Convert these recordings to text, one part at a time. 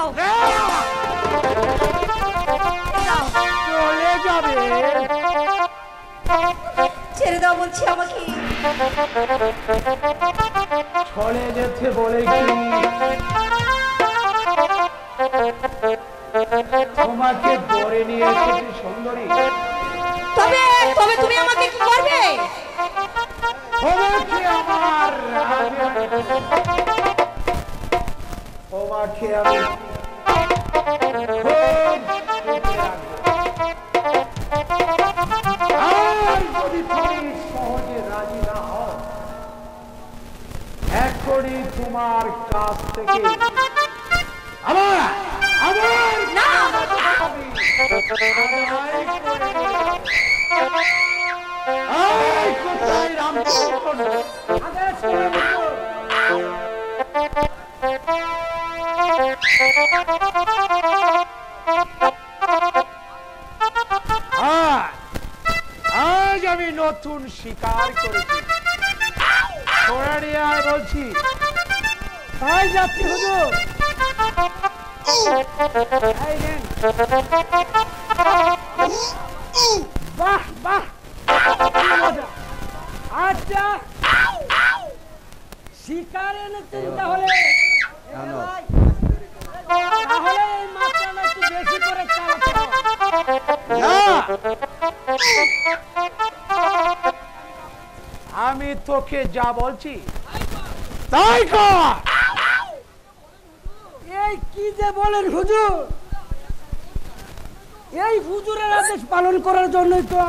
দাও। চলে যাবে? ছেড়ে দাও বলছি আমাকে। চলে যেতে বলে কি তোমাকে ধরে নিয়ে এসেছি সুন্দরী। তবে তবে তুমি আমাকে কি করবে? তোমাকে আমার তোমাকে আমি আর যদি তুমি সহজে রাজি না হও, এখনই তোমার কাছ থেকে আমার আমার না কোথায় রামচন্দ্র আদেশ করে বলো। আজ আমি নতুন শিকার করেছি, ঘোড়া নিয়ে আয় বলছি। তাই যাচ্ছি হুজুর। এই নেন। বাহ বাহ, আচ্ছা শিকার এনেছেন তাহলে? তাহলে এই মাত্রাটা একটু বেশি করে চালাতে হবে। আমি তোকে যা বলছি তাই কর। এই কি যে বলেন হুজুর, এই হুজুরের আদেশ পালন করার জন্যই তো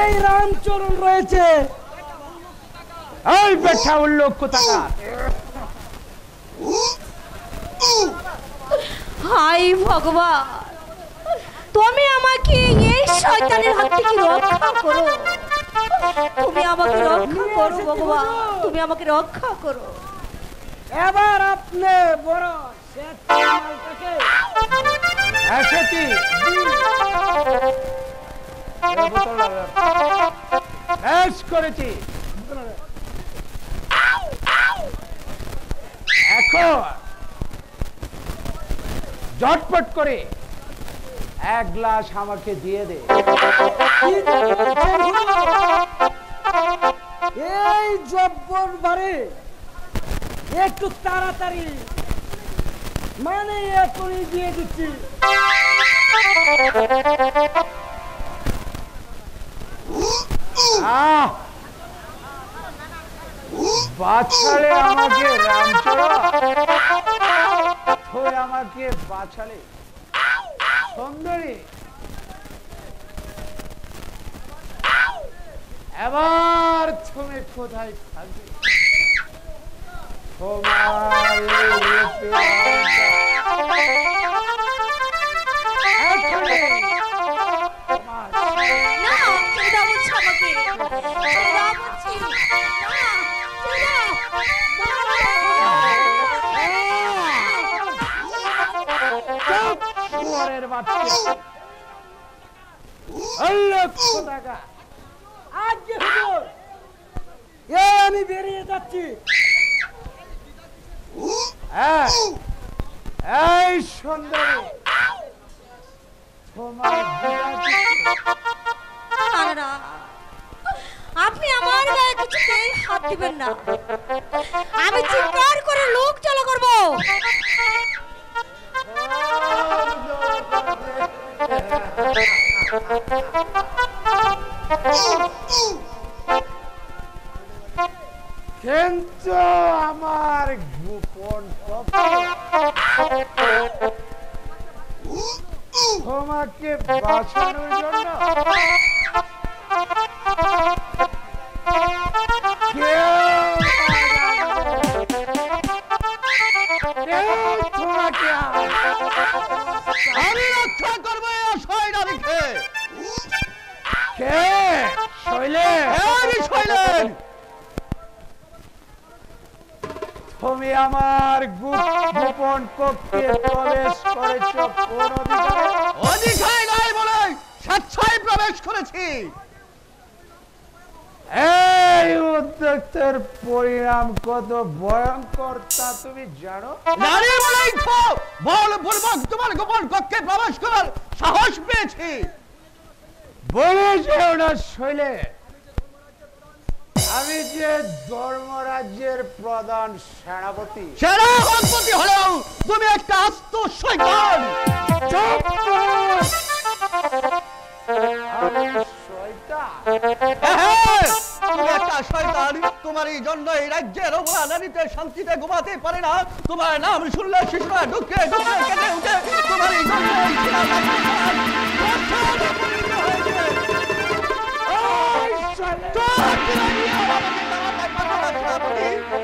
এই রামচরণ রয়েছে। এই বেটা উল্লোক কোথাকার। হাই ভগবান, তুমি আমাকে এই শয়তানের হাত থেকে রক্ষা করো। তুমি আমাকে রক্ষা করো ভগবান, তুমি আমাকে রক্ষা করো। এবার আপনি বড় মালটাকে এসেছি বেশ করেছি। এখন ঝটপট করে এক গ্লাস আমাকে দিয়ে দে। এই জব্বর বারে একটু তাড়াতাড়ি, মানে এখনই দিয়ে দিচ্ছি। বাছালে আমাকে রামচরণ, তুই আমাকে বাছালে সুন্দরী। এবার তুমি কোথায় থাকবে? তোমার আমি বেরিয়ে যাচ্ছি। এই সুন্দরী, আপনি আমার গায়ে কিছুতেই হাত দিবেন না, আমি চিৎকার করে লোক চলা করব। কিন্তু আমার গোপন তোমাকে বাঁচানোর জন্য তোমাকে আমি রক্ষা করবো। কে শৈলেন? তুমি আমার গোপন কক্ষে প্রবেশ করেছ কোন অধিকারে? নাই বলে স্বেচ্ছায় প্রবেশ করেছি। এই উদ্যোক্তার পরিণাম কত ভয়ঙ্কর তা তুমি জানো? জানি বলেই তো বলবো তোমার গোপন কক্ষে প্রবেশ করার সাহস পেয়েছি। বলে যেও না শৈলে, আমি যে ধর্মরাজ্যের প্রধান সেনাপতি। সেনাপতি হলেও তুমি একটা আস্ত শয়তান। চুপ কর! আমি শয়তান? হ্যাঁ, তুমি একটা শয়তান। তোমার এই জন্য এই রাজ্যের অবলা নারীতে শান্তিতে ঘুমাতে পারে না। তোমার নাম শুনলে শিশুরা ঢুকে ঢুকে কেঁদে উঠে। তোমার এই জন্য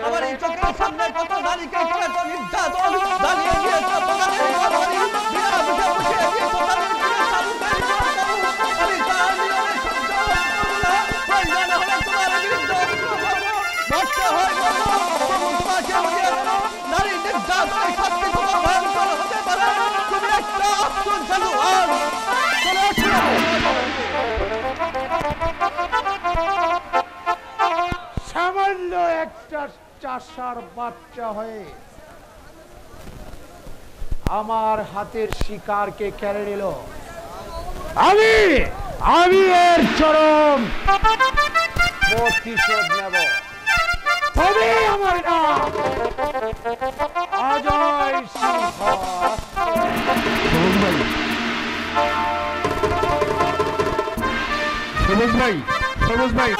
আমার এই চোখের সামনে কত নারীকে নির্যাতন দাঁড়িয়ে গিয়েছে। নারী নির্যাতনের শাস্তি কত ভয়ঙ্কর হতে পারে। তুমি একটা অদ্ভুত জানোয়ার। সামান্য একটা চাষার বাচ্চা হয়ে আমার হাতের শিকারকে কেড়ে নিল। আমি এর চরম প্রতিশোধ নেব। তবে আমার নাম অজয় সিংহ। সবুজ ভাই, সবুজ ভাই,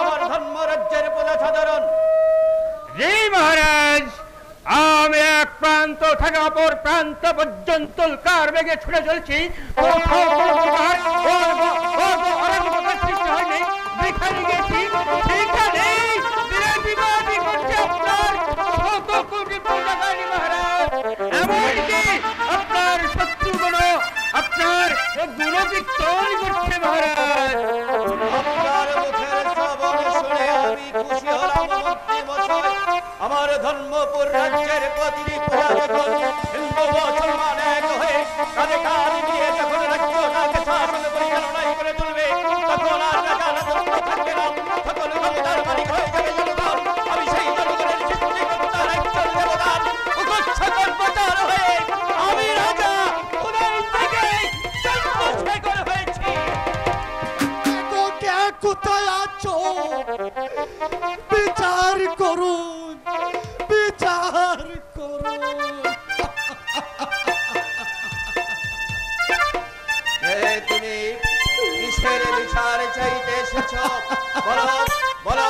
আমার ধর্মরাজ্যের প্রজাসাধারণ। জি মহারাজ, আমি এক প্রান্ত থেকে অপর প্রান্ত পর্যন্ত কার বেগে ছুটে চলছি। কোথাও কোনো প্রকার অরাজকতার সৃষ্টি হয়নি। যেখানে গেছি সেখানেই বিরাটি করছে আপনার শত কোটি প্রজাকারী মহারাজ। এমনকি আপনার শত্রুগুলো আপনার গুণবিক্রম করছে মহারাজ। আমার ধর্মপুর রাজ্যের প্রতিটি প্রজা যখন হিন্দু মুসলমান এক হয়ে কাঁধে কাঁধ মিলিয়ে যখন রাজ্যটাকে শাসন পরিচালনায় করে তুলবে, তখন আর রাজা রাজত্ব থাকবে না। সকল ক্ষমতার মালিক হয়ে যাবে জনগণ। আমি সেই জনগণের সৃষ্টিকর্তা রাজ্যের দেবতার উৎস কর্মচার হয়ে আমি রাজা উদয় থেকে চন্দ্রশেখর হয়েছি। কোথায় আছো? বিচার করুন, বিচার করুন। তুমি কিসের বিচার চাইতে এসেছ? বলো বলো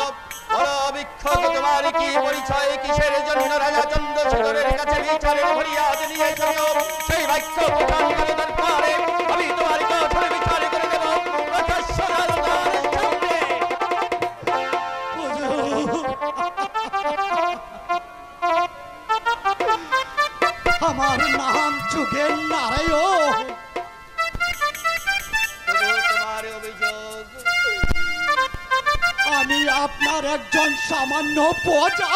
বলো বিক্ষোভ, তোমার কি পরিচয়? কিসের জন্য রাজা চন্দ্রশেখরের কাছে বিচারের ফরিয়াদ নিয়ে এসেছ? সেই বাক্য প্রচার করে দরকারে আমি তোমার কঠোর বিচার করে দেব। আমার নাম যুগের নারায়ণ। তোমার অভিযোগ? আমি আপনার একজন সামান্য প্রজা।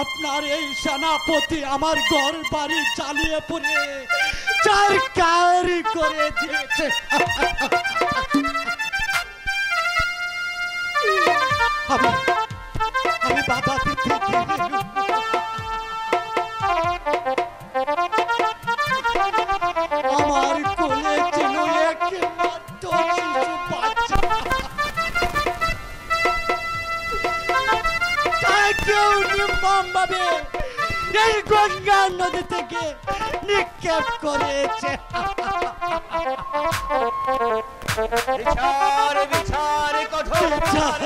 আপনার এই সেনাপতি আমার ঘর বাড়ি জ্বালিয়ে পড়ে চারকার করে দিয়েছে। আমি বাধা দিতে আমার কোলে ছিল একমাত্র শিশু বাচ্চা। তাকেও নির্মম ভাবে এই গঙ্গা নদী থেকে নিক্ষেপ করেছে। বিচার বিচার কঠোর বিচার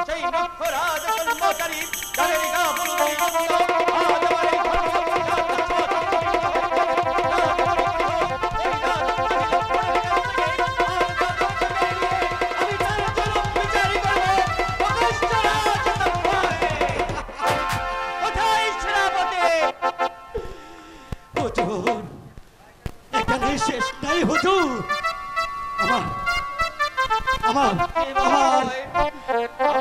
সেই নক্ষরাজ কর্মচারী যাদের গা বলুন আমার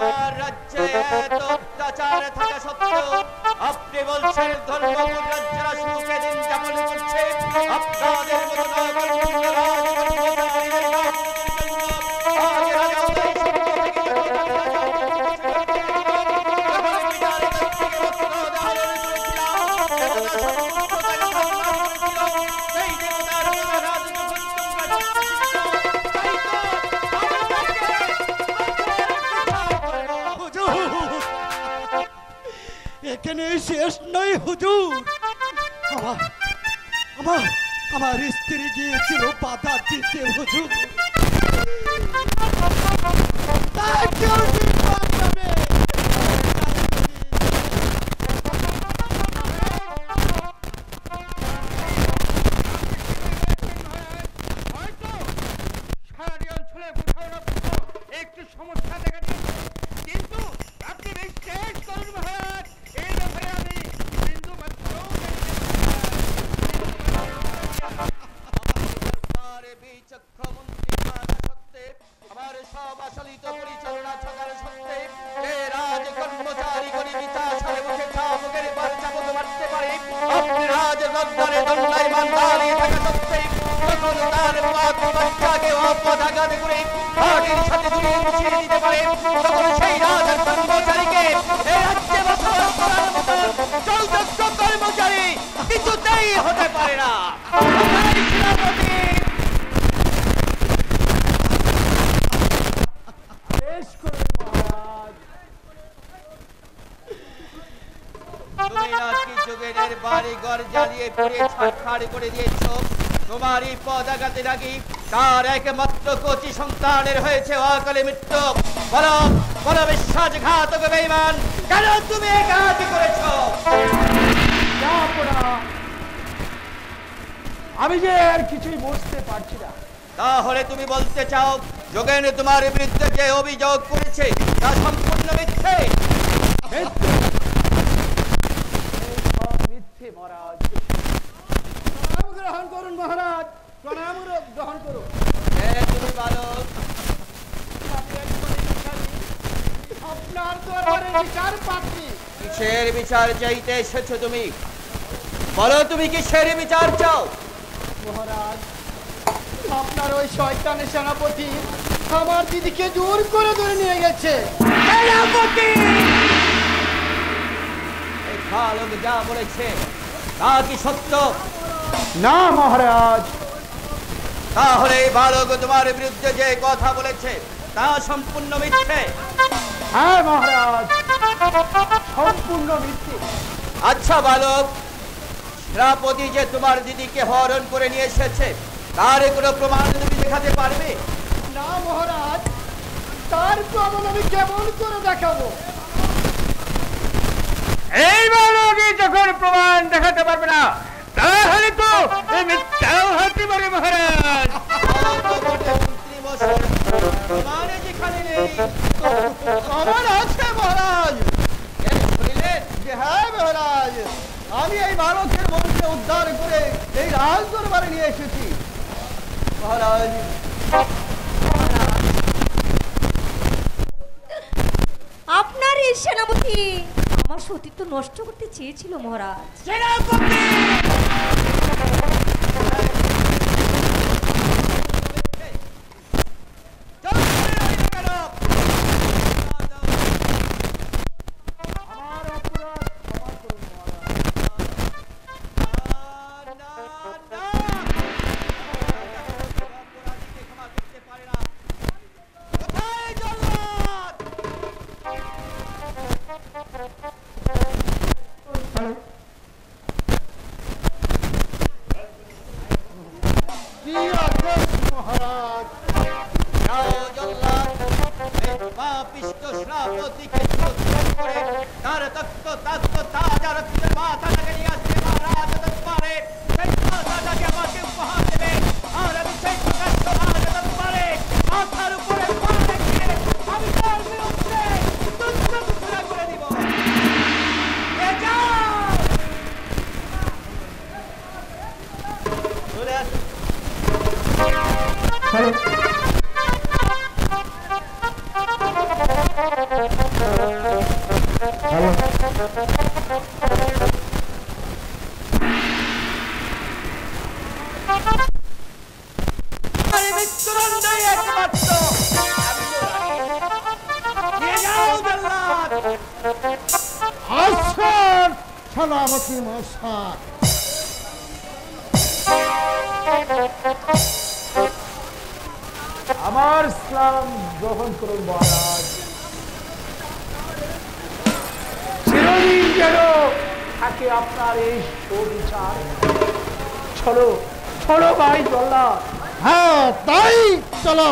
আমার রাজ্যে এত অত্যাচার থাকা সত্ত্বেও আপনি বলছেন ধর্মপুর রাজ্যেরা সুখে দিন যাপন করছে আপনাদের মতো নগরপূর্ণ রাজকর্মচারীদের আজ রাজা উদয় সিংহ থেকে সেই দেবতার মহারাজ যখন এখানে শেষ নয় হুজুর। আমার আমার আমার স্ত্রী গিয়েছিল বাধা দিতে হুজুর। তাই কেউ নির্বাণ যাবে। হয়তো সারাটি অঞ্চলে কোথাও না কোথাও একটু সমস্যা দেখা দিয়েছে, কিন্তু আপনি বিশ্বাস করুন মহারাজ, এই ব্যাপারে আমি বিন্দু মাত্র আমার বিচক্ষণ মন্ত্রী থাকা সত্ত্বে আমার সব আশালিত পরিচালনা থাকার সত্ত্বে এ রাজ কর্মচারী করি বিচার মুখে মুখের পর চাবুক মারতে পারে আপনি রাজ দরবারে দণ্ডায় মান দাঁড়িয়ে থাকা সত্ত্বে তখন তার বাচ্চাকে অপদাঘাত করে মাটির সাথে জড়িয়ে মিশিয়ে দিতে পারে তখন সেই রাজ কর্মচারীকে এ রাজ্যে বসবাস করার মতো যোগ্য কর্মচারী কিছুতেই হতে পারে না। সেনাপতি তুমি নাকি যোগেনের বাড়ি ঘর জ্বালিয়ে পুড়ে ছাড়খাড় করে দিয়েছ। তোমারই পদাঘাতের আগে তার একমাত্র কচি সন্তানের হয়েছে অকালে মৃত্যু। বলো বলো বিশ্বাসঘাতক বেঈমান, কেন তুমি এই কাজটি করেছ? আমি যে আর কিছুই বুঝতে পারছি না। তাহলে তুমি বলতে চাও যোগেন তোমার বিরুদ্ধে যে অভিযোগ করেছে তা সম্পূর্ণ মিথ্যে? মিথ্যে মহারাজ। প্রণাম গ্রহণ করুন মহারাজ, প্রণাম গ্রহণ করুন। তুমি বালক, আপনার দরবারে বিচার পাচ্ছি। কিসের বিচার চাইতে এসেছো তুমি? বলো তুমি কিসের বিচার চাও? মহারাজ, আপনার ওই শয়তানের সেনাপতি আমার দিদিকে জোর করে ধরে নিয়ে গেছে। সেনাপতি এই বালক যা বলেছে তা কি সত্য? না মহারাজ। তাহলে এই বালক তোমার বিরুদ্ধে যে কথা বলেছে তা সম্পূর্ণ মিথ্যে? হ্যাঁ মহারাজ, সম্পূর্ণ মিথ্যে। আচ্ছা বালক, সেনাপতি যে তোমার দিদিকে হরণ করে নিয়ে এসেছে তার কোনো প্রমাণ তুমি দেখাতে পারবে? না মহারাজ, তার প্রমাণ আমি কেমন করে দেখাবো? এই বালকই যখন প্রমাণ দেখাতে পারবে না, তাহলে তো এই মিথ্যাও হতে পারে মহারাজ। মন্ত্রী মশাই, প্রমাণে যেখানে নেই আমার আছে মহারাজ। কেন শুনিলেন? হ্যাঁ মহারাজ, আমি এই বালকের মনকে উদ্ধার করে এই রাজ দরবারে নিয়ে এসেছি মহারাজ। আপনার এই সেনাপতি আমার সতীত্ব নষ্ট করতে চেয়েছিল মহারাজ। তার তক্ত তক্ত তাজা রক্তের মাথাটাকে নিয়ে আসবে মহারাজ দরবারে। সেই মাথাটাকে আমাকে উপহার দেবে আর আমি সেই প্রকাশ্য রাজ দরবারে মাথার উপরে পা রেখে আমি তার বিরুদ্ধে টুকরা টুকরা করে দিব। এ যাও, চলে আসুন। আসেন সেনাপতি মশাই। আমার ইসলাম গ্রহণ করুন মহারাজ। চিরদিন যেন থাকে আপনার এই সুবিচার। চলো চলো ভাই জল্লাদ। হ্যাঁ তাই চলো।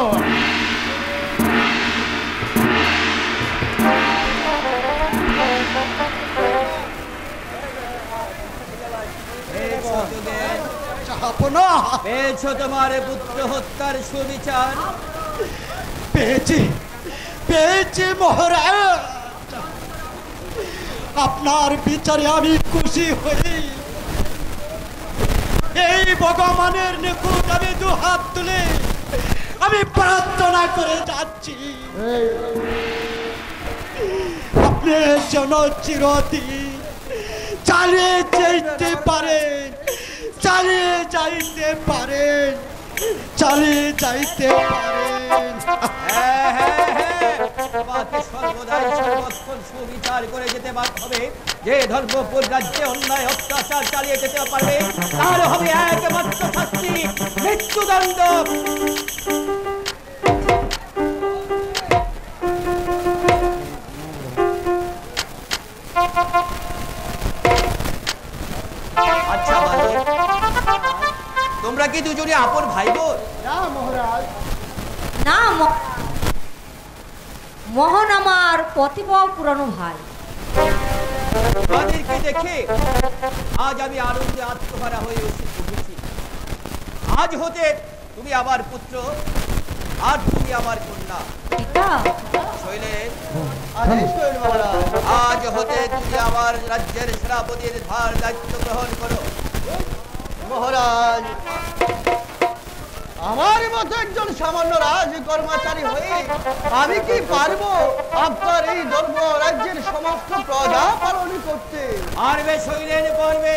চাহাপনা পেয়েছো তোমার পুত্র হত্যার সুবিচার? পেয়েছি পেয়েছি মহারাজ। আপনার বিচারে আমি খুশি হই। এই ভগবানের নিকট আমি দু হাত তুলে আমি প্রার্থনা করে যাচ্ছি, আপনি যেন চিরদিন চালিয়ে যেতে পারেন, চালিয়ে যাইতে পারেন, চালিয়ে যাইতে পারেন। হ্যাঁ হ্যাঁ হ্যাঁ, তোমাকে সর্বদাই সর্বক্ষণ সুবিচার করে যেতে হবে। যে ধর্মপুর রাজ্যে অন্যায় অত্যাচার চালিয়ে যেতে পারবে তার হবে একমাত্র শাস্তি, মৃত্যুদণ্ড। আচ্ছা বালক, তোমরা কি দুজনে আপন ভাই বোন? না মহারাজ। না মোহন আমার প্রতিভা পুরানো ভাই। তাদেরকে দেখে আজ আমি আনন্দে আত্মহারা হয়ে উঠেছি। আজ হতে তুমি আমার পুত্র আর তুমি আমার কন্যা। শৈলেন, আজ হতে তুমি আমার রাজ্যের সেনাপতির ধার দায়িত্ব গ্রহণ করো। মহারাজ, আমার মতো একজন সামান্য রাজ কর্মচারী হয়ে আমি কি পারবো আপনার এই ধর্ম রাজ্যের সমস্ত প্রজা পালন করতে? পারবে শৈলেন, পারবে।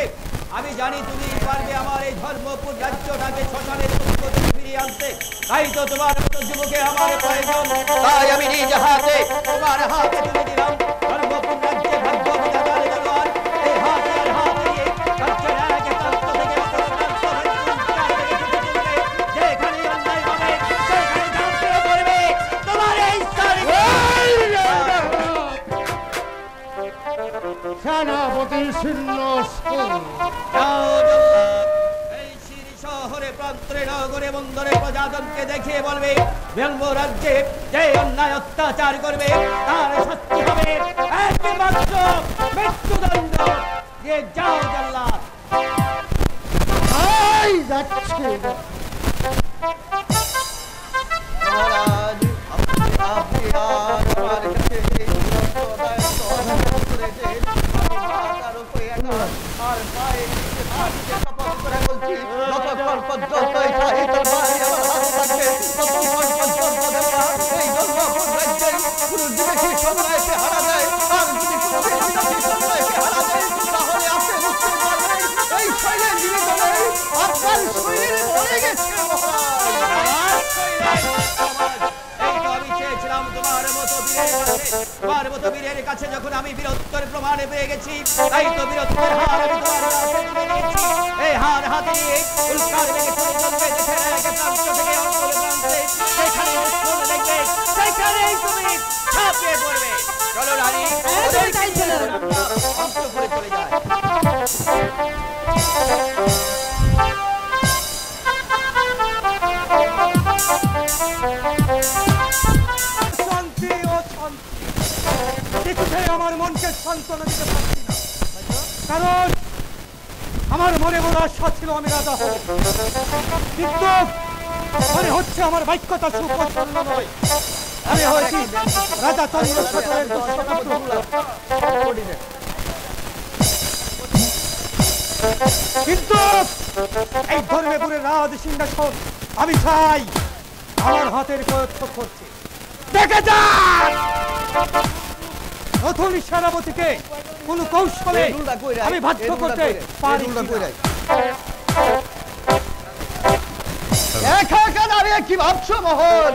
আমি জানি তুমি পারবে আমার এই ধর্মপুর রাজ্যটাকে শ্মশানের পরিবর্তে ফিরিয়ে আনতে। তাই তো তোমার মতো যুবকে আমার প্রয়োজন। তাই আমি নিজ হাতে তোমার হাতে তুলে দিলাম ধর্মপুর রাজ্যে ভাগ্য বিধাতার তলোয়ার। এই হাতে আর হাত দিয়ে রাজ্যের এক প্রান্ত থেকে অপর প্রান্ত যেখানে অন্যায় হবে সেখানে ঝাঁপিয়ে পড়বে তোমার এই সেনাপতি শূন্য শহরে প্রান্তরে নগরে বন্দরে প্রজাজনকে দেখিয়ে বলবে ব্যঙ্গ রাজ্যে যে অন্যায় অত্যাচার করবে তার শাস্তি হবে একমাত্র মৃত্যুদণ্ড। দিয়ে যাও জল্লাদ। যাচ্ছে। মহারাজ, আপনি আজ আমার কাছে এই সমস্ত দায়িত্ব অর্পণ করেছেন। আমি মাতার উপরে একা আর পায়ে নিচে মাটিতে শপথ করে বলছি, যতক্ষণ পর্যন্ত এই শাহী তরবারি আমার হাতে থাকবে ততক্ষণ পর্যন্ত দেবতা এই ধর্মপুর রাজ্যের কোনো বিদেশি সম্রাটকে হারা দেয়। আর যদি কোনো বিদেশি সম্রাটকে হারা দেয় তাহলে আপনি বুঝতে পারবেন এই শৈলের জীবিত নেই, আপনার শৈল মরে গেছে। তোমার মতো বীরের কাছে যখন আমি বীরত্বের প্রমাণে পেয়ে গেছি, তাই তো বীরত্বের হার আমি তোমার হাতে তুলে নিয়েছি। এই হার হাতে নিয়ে উল্কার দিকে চলে চলবে দেশের এক প্রান্ত থেকে অন্য প্রান্তে, সেখানে দেখবে সেখানেই তুমি ঝাঁপিয়ে পড়বে। চলো রানী, অন্তঃপুরে চলে যায়। শান্তি ও শান্তি, কিছুতেই আমার মনকে সান্ত্বনা দিতে পারছি না। কারণ আমার মনে বড় আশা ছিল আমি রাজা হব, কিন্তু মনে হচ্ছে আমার বাক্যতা সুপ্রসন্ন নয়। আমি হয়েছি রাজা চন্দ্রশেখরের কিন্তু এই ধর্মেপুরের রাজ সিংহাসন আমি চাই আমার হাতের প্রয়ত্ন করছি। দেখে যান নতুন সেনাপতিকে কোন কৌশলে আমি বাধ্য করতে পারি কিনা। একা একা দাঁড়িয়ে কি ভাবছো মোহন?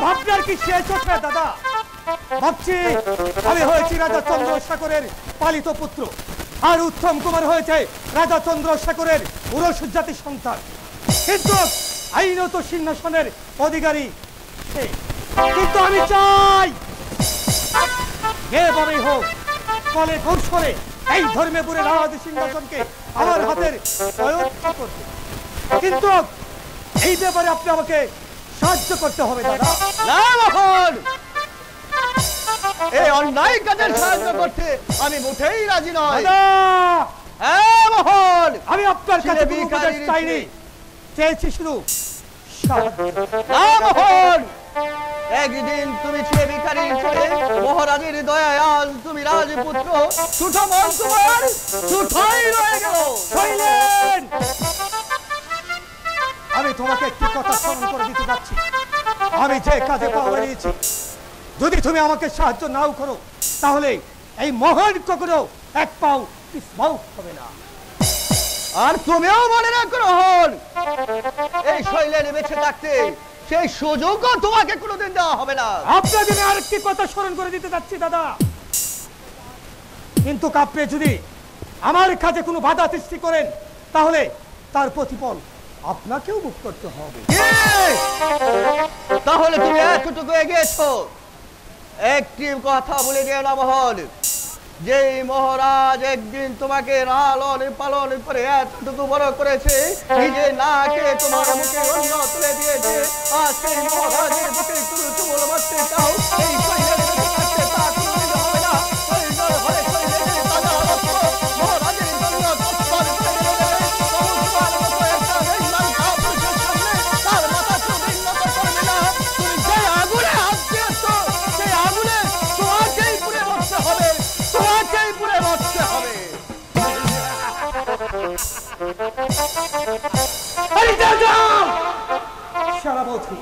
ভাবনার কি শেষ হচ্ছে দাদা? ভাবছি আমি হয়েছি রাজা চন্দ্রশেখরের পালিত পুত্র, আর উত্তম কুমার হয়েছে রাজা চন্দ্রশেখরের উরসজ্জাতি সন্তান। কিন্তু আইনত সিংহাসনের অধিকারী সে। কিন্তু আমি চাই এভাবেই হোক, ফলে কৌশলে এই ধর্মেপুরের রাজ সিংহাসনকে আমার হাতের প্রয়োগ করতে। কিন্তু এই ব্যাপারে আপনি আমাকে সাহায্য করতে হবে দাদা। না মোহন, এই অন্যায় কাজের সাহায্য করতে আমি মোটেই রাজি নই। দাদা, হ্যাঁ মোহন, আমি আপনার কাছে কোনো উপদেশ চাইনি, চেয়েছি শুধু সাহায্য। না মোহন, একদিন তুমি ছিলে ভিখারির ছেলে, মহারাজের দয়ায় আজ তুমি রাজপুত্র। সুঠমন তোমার সুঠাই রয়ে গেল। শৈলেন, আমি তোমাকে একটি কথা স্মরণ করে দিতে যাচ্ছি। আমি যে কাজে পা বাড়িয়েছি, যদি তুমি আমাকে সাহায্য নাও করো, তাহলে এই মহান কখনো এক পাও পিছপাও হবে না। আর তুমিও মনে রাখো মোহন, এই শৈলেন বেঁচে থাকতে সেই সুযোগও তোমাকে কোনোদিন দেওয়া হবে না। আপনাকে আমি আরেকটি কথা স্মরণ করে দিতে যাচ্ছি দাদা। কিন্তু কাপ্পে যদি আমার কাজে কোনো বাধা সৃষ্টি করেন, তাহলে তার প্রতিফল আপনাকেও ভোগ করতে হবে। তাহলে তুমি এতটুকু এগিয়েছো, একটি কথা বলে দিও না মোহন, যে মহারাজ একদিন তোমাকে লালন পালন করে এতটুকু বড় করেছে, নিজে না খেয়ে তোমার মুখে অন্ন তুলে দিয়েছে, আর সেই মহারাজের বুকে তুমি চুমুল মারতে চাও, এই শৈলের বুকে থাকতে তা কোনোদিন হবে না। শৈলের ঘরে শৈলের তাজা রক্ত মহারাজের জন্য তৎপর করে দেবে। তোমার মতো একটা বেঈমান কাপুরুষের সামনে তার মাথা তুমি নত করবে না। তুমি যে আগুনে হাত দিয়েছো, সেই আগুনে তোমাকেই পুড়ে মরতে হবে, তোমাকেই পুড়ে মরতে হবে। আরে দাদা, সারা বলছি,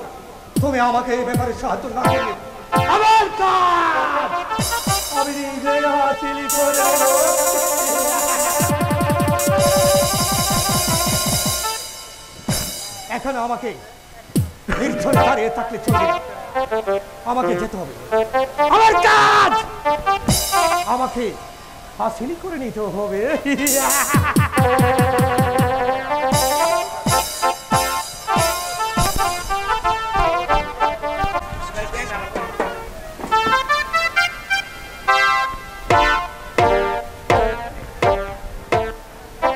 তুমি আমাকে এই ব্যাপারে সাহায্য না করলে আমার কাজ আমি নিজে হাসিল করে নেব। এখন আমাকে নির্ঝরে দাঁড়িয়ে থাকলে চলবে না, আমাকে যেতে হবে। আমার কাজ আমাকে হাসিল করে নিতে হবে।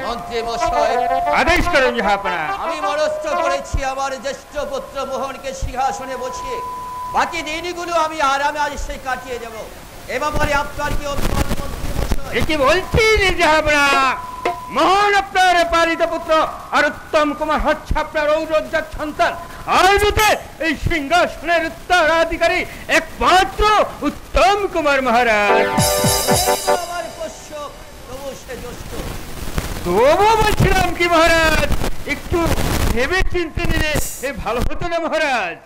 মন্ত্রী মশাই, আদেশ করুন জাহাপনা। আমি মনস্থ করেছি আমার জ্যেষ্ঠ পুত্র মোহনকে সিংহাসনে বসিয়ে বাকি দিনগুলো আমি আরামে আজ সে কাটিয়ে দেব। এ ব্যাপারে আপনার কি অভিমত মন্ত্রী মশাই? কি বলছেন জাহাপনা? মোহন আপনার পালিত পুত্র, আর উত্তম কুমার হচ্ছে আপনার ঔরজ্জাত সন্তান। আর যদি এই সিংহাসনের উত্তরাধিকারী একমাত্র উত্তম কুমার মহারাজ। আমার পোষ্য, তবু সে জ্যেষ্ঠ। তবু বলছিলাম কি মহারাজ, একটু ভেবে চিনতে নিলে ভালো হতো না মহারাজ?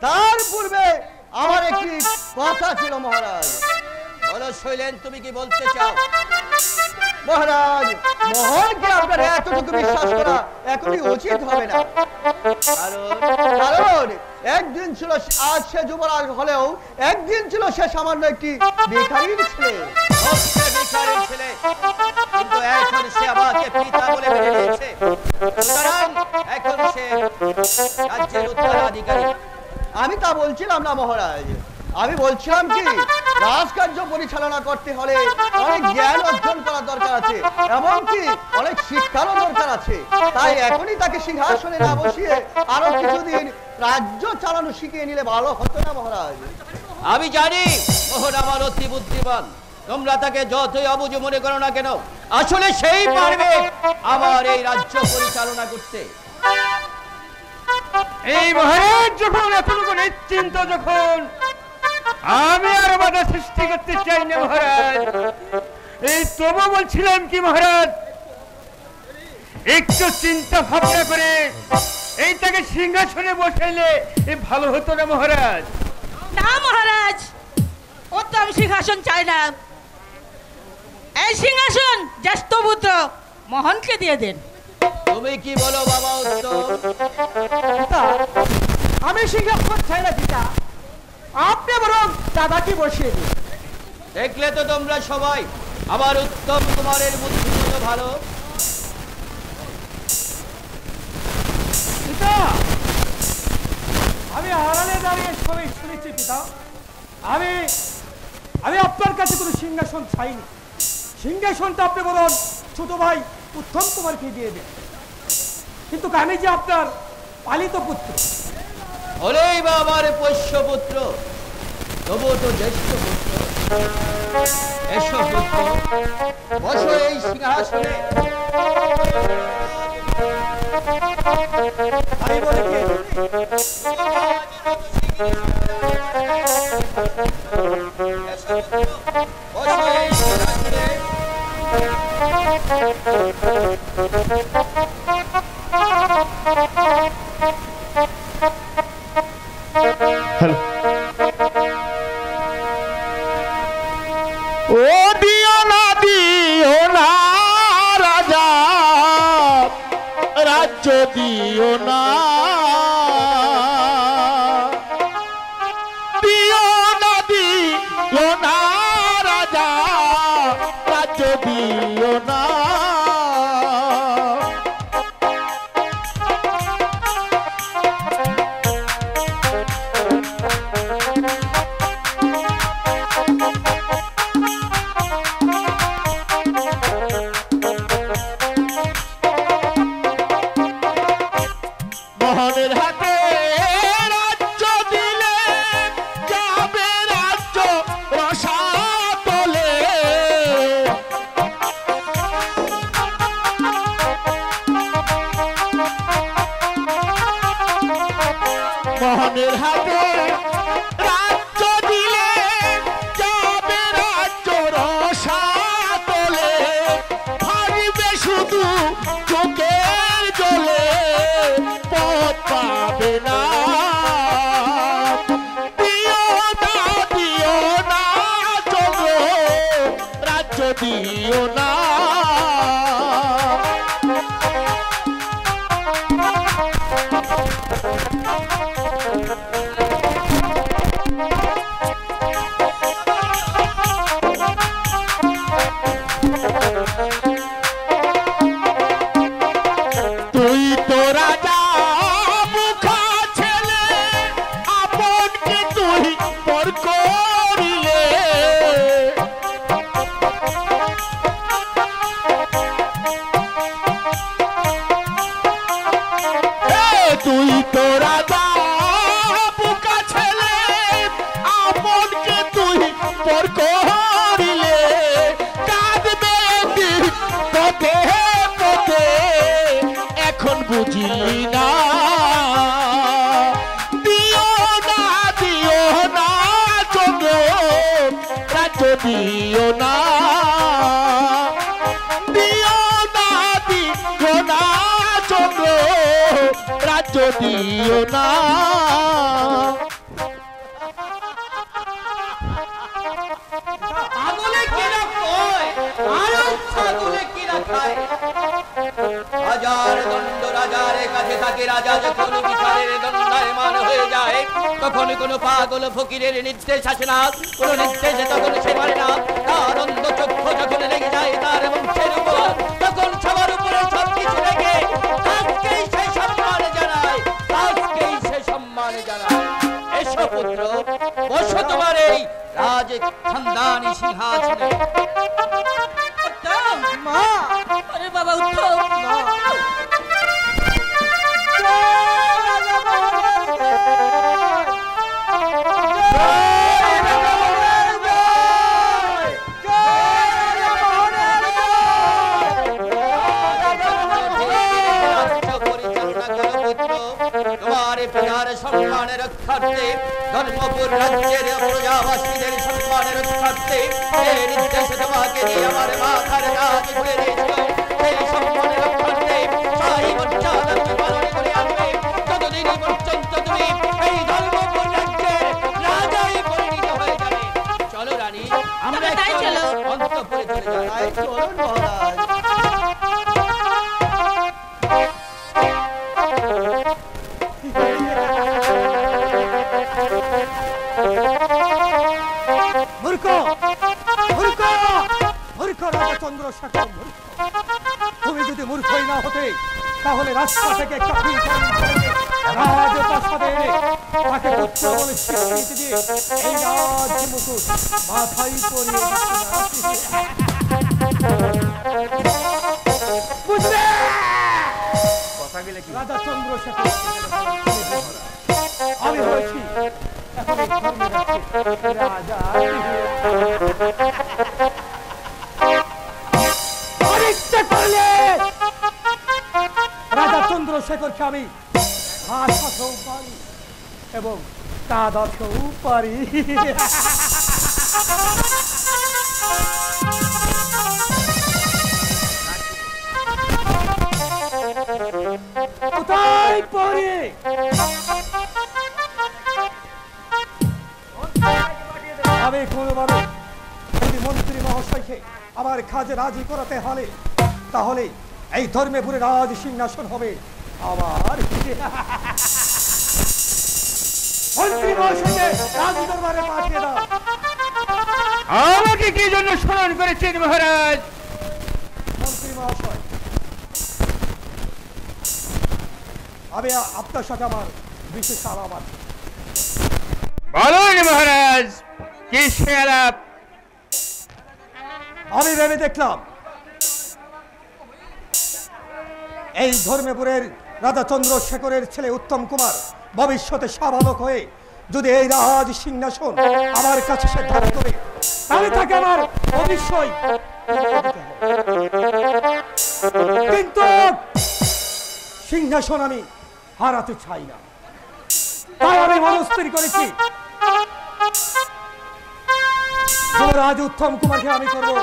তার পূর্বে আমার একটি কথা ছিল মহারাজ। বলো শৈলেন, তুমি কি বলতে চাও? মহারাজ, মোহনকে আপনার এতটুকু বিশ্বাস করা এখনই উচিত হবে না। কারণ একদিন ছিল, আজ সে যুবরাজ হলেও একদিন ছিল সে সামান্য একটি ভিখারির ছেলে। ভিখারির ছেলে, কিন্তু এখন সে আমাকে পিতা বলে মেনে নিয়েছে। সুতরাং এখন সে রাজ্যের উত্তরাধিকারী। আমি তা বলছিলাম না মহারাজ, আমি বলছিলাম কি, রাজকার্য পরিচালনা করতে হলে অনেক জ্ঞান অর্জন করার দরকার আছে, এমনকি অনেক শিক্ষারও দরকার আছে। তাই এখনই তাকে সিংহাসনে না বসিয়ে আরো কিছুদিন রাজ্য চালানো শিখিয়ে নিলে ভালো হতো না মহারাজ? আমি জানি মোহন আমার অতি বুদ্ধিমান, তোমরা তাকে যতই অবুঝ মনে করো না কেন, আসলে সেই পারবে আমার এই রাজ্য পরিচালনা করতে। এই মহারাজ যখন এতটুকু নিশ্চিন্ত, যখন আমি আর বাধা সৃষ্টি করতে চাই না মহারাজ। এই তবু বলছিলাম কি মহারাজ, একটু চিন্তা ভাবনা করে এইটাকে সিংহাসনে বসাইলে ভালো হতো না মহারাজ? না মহারাজ, ও তো আমি সিংহাসন চাই না। এই সিংহাসন জ্যেষ্ঠ পুত্র মোহনকে দিয়ে দেন। তুমি কি বলো বাবা উত্তম? আমি সিংহাসন চাই না পিতা, আপনি বরং দাদাকে বসিয়ে দিন। দেখলে তো তোমরা সবাই আমার উত্তম কুমারের বুদ্ধি কত ভালো। পিতা, আমি আড়ালে দাঁড়িয়ে সবাই শুনেছি পিতা। আমি আপনার কাছে কোনো সিংহাসন চাইনি। সিংহাসনটা আপনি বরং ছোট ভাই উত্তম কুমারকে দিয়ে দেন। কিন্তু আমি যে আপনার পালিত পুত্র, হলেই বা আমার পোষ্য পুত্র, তবু তো জ্যেষ্ঠ পুত্র। এসো পুত্র, বসো এই সিংহাসনে। আমি বলে কি এসো পুত্র, বসো এই সিংহাসনে। ও দিও না রাজা, রাজ্য দিও না, দিও না রাজা, রাজ্য দিও না। মোহনের হাতে রাজ্য দিলে যাবে রাজ্য রসাতলে। মোহনের হাতে রাজ্য দিলে যাবে রাজ্য রসাতলে। ভাগবে শুধু চোখের জলে, পথ পাবে না। দিও না চন্দ্র, রাজ্য দিও না। তুই তো রাজা মুখা ছেলে, আপনকে তুই পর করিলে। তুই তো রাজা মুখা ছেলে, আপনকে তুই পর করিলে। কাঁদবে পথে পথে, এখন বুঝলি না। দিও না চন্দ্র, রাজ্য দিও না। দিও না চন্দ্র, রাজ্য দিও না। আগুনে কিরা কয় আর ছাগলে কিরা খায়। রাজার দণ্ড রাজার কাছে থাকে। রাজা যখন বিচারের দণ্ডায়মান হয়ে যায়, তখন কোন পাগল ফকিরের নির্দেশ আসে না, কোন নির্দেশে তখন সে পারে না। তার অন্ধ চক্ষু যখন লেগে যায় তার বংশের উপর, তখন সবার উপরে সবকিছু রেখে তাকেই সে সম্মান জানায়, তাকেই সে সম্মান জানায়। এসো পুত্র, বসো তোমার এই রাজ খানদানি সিংহাসনে। মা, আরে বাবা উঠো। তোমার পিতার সম্মানের রক্ষার্থে, ধর্মপুর রাজ্যের প্রজাবাসীদের সম্মানের রক্ষার্থে এই নির্দেশে তোমাকে দিয়ে আমার মাথার তাজ খুলে দিয়েছিল। সেই সম্মানের রক্ষার্থে শাহী মর্যাদা তুমি পালন করে আনবে যতদিন পর্যন্ত তুমি এই ধর্মপুর রাজ্যের রাজাই পরিণত হয়ে যাবে। চলো রানী, আমরা তাই চলো। অন্তঃপুরে চলে যাই। তাই চলুন মহারাজ। ও মূর্খ মূর্খ মূর্খ রাজা চন্দ্রশেখর মূর্খ। তুমি যদি মূর্খই না হতে তাহলে রাস্তা থেকে একটা রাজপ্রাসাদে এনে তাকে পুত্র বলে স্বীকৃতি দিয়ে এই রাজ মুকুট মাথায় পরিয়ে বুঝলে কথা গেলে কি রাজা চন্দ্রশেখর আমি বলছি এখন এই ধর্মের রাজা ইচ্ছে করলে রাজা চন্দ্রশেখরকে আমি হাসাতেও পারি এবং কাঁদাতেও পারি। কোথায় পড়ি আমি কোনোভাবে যদি মন্ত্রী মহাশয়কে আমার কাজে রাজি করাতে হলে তাহলে এই ধর্মেপুরে রাজ সিংহাসন হবে আমার। মন্ত্রী মহাশয়কে রাজ দরবারে পাঠিয়ে দাও। আমাকে কি জন্য স্মরণ করেছেন মহারাজ? মন্ত্রী মহাশয়, আমি আপনার সাথে আমার বিশেষ আলাপ আছে। বলুন মহারাজ, কি সে আলাপ? আমি ভেবে দেখলাম এই ধর্মেপুরের রাজা চন্দ্রশেখরের ছেলে উত্তম কুমার ভবিষ্যতে শাবালক হয়ে যদি এই রাজ সিংহাসন আমার কাছে সে ধারণ করে তাহলে তাকে আমার অবশ্যই কিন্তু সিংহাসন আমি হারাতে চাই না। তাই আমি মনস্থির করেছি যুবরাজ উত্তম কুমারকে আমি করবো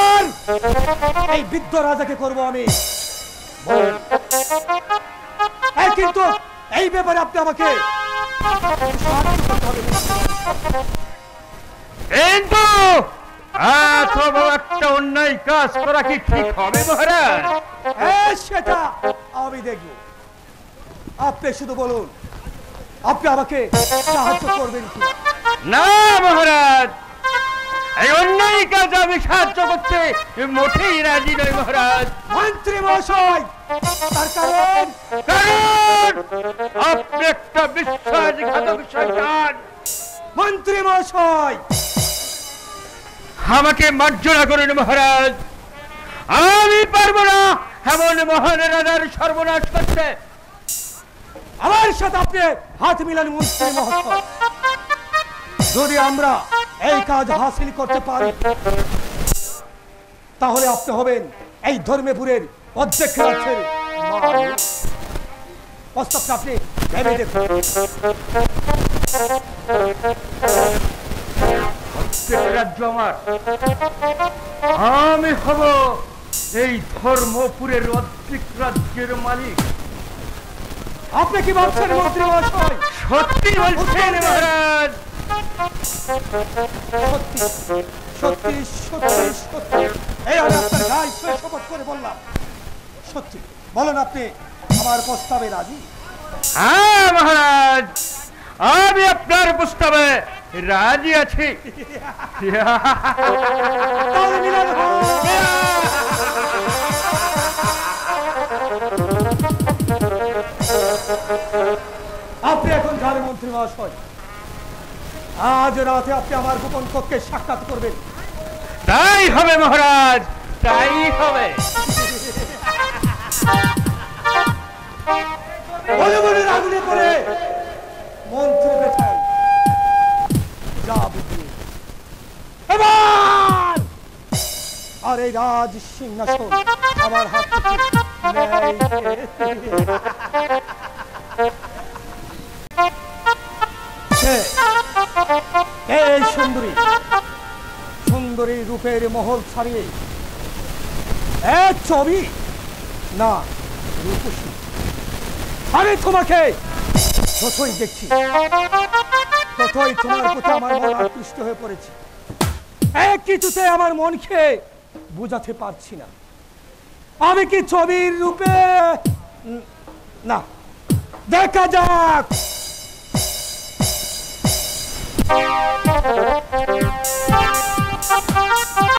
আর এই বৃদ্ধ রাজাকে করবো আমি। কিন্তু এই ব্যাপারে আপনি আমাকে সাহায্য করতে হবে। কিন্তু এত বড় একটা অন্যায় কাজ করা কি ঠিক হবে মহারাজ? সেটা আমি দেখব। আপনি শুধু বলুন আপনি আমাকে সাহায্য করবেন কি? না মহারাজ, এই অন্যায় কাজ আমি সাহায্য করতে মোটেই রাজি নই মহারাজ। মন্ত্রী মহাশয়, তার কারণ আপনি একটা বিশ্বাসঘাতক শয়তান। মন্ত্রী মহাশয়, আমাকে মার্জনা করুন মহারাজ। আমি পারবো না এমন মহান রাজার সর্বনাশ করতে। আমার সাথে আপনি হাত মিলান মন্ত্রী মহাশয়। যদি আমরা এই কাজ হাসিল করতে পারি তাহলে আপনি হবেন এই ধর্মেপুরের অধ্যক্ষ রাজ্যের মালিক। প্রস্তাবটা আপনি ভেবে দেখুন। রাজ্য আমার, আমি হব এই ধর্মপুরের অধ্যক্ষ রাজ্যের মালিক। আপনি কি ভাবছেন মন্ত্রী মহাশয়? সত্যি বলছেন মহারাজ? সত্যি সত্যি সত্যি সত্যি, এই আমি আপনার গায়ে ছুঁয়ে শপথ করে বললাম সত্যি। বলেন আপনি আমার প্রস্তাবে রাজি? হ্যাঁ মহারাজ, আমি আপনার প্রস্তাবে রাজি আছি। তাহলে মিলন হোক। আপনি এখন যান মন্ত্রী মহাশয়। আজ রাতে আপনি আমার গোপন কক্ষে সাক্ষাৎ করবেন। তাই হবে মহারাজ, তাই হবে। বলে বলে আগুনে পড়ে মন্ত্রী বেঠাই যা বুঝি এবার আর এই রাজ সিংহাসন আমার হাত এই সুন্দরী সুন্দরী রূপের মহল ছাড়িয়ে এক ছবি না রূপসী। আমি তোমাকে যতই দেখছি ততই তোমার প্রতি আমার মন আকৃষ্ট হয়ে পড়েছে। এক কিছুতে আমার মনকে বুঝাতে পারছি না আমি কি ছবির রূপে না। দেখা যাক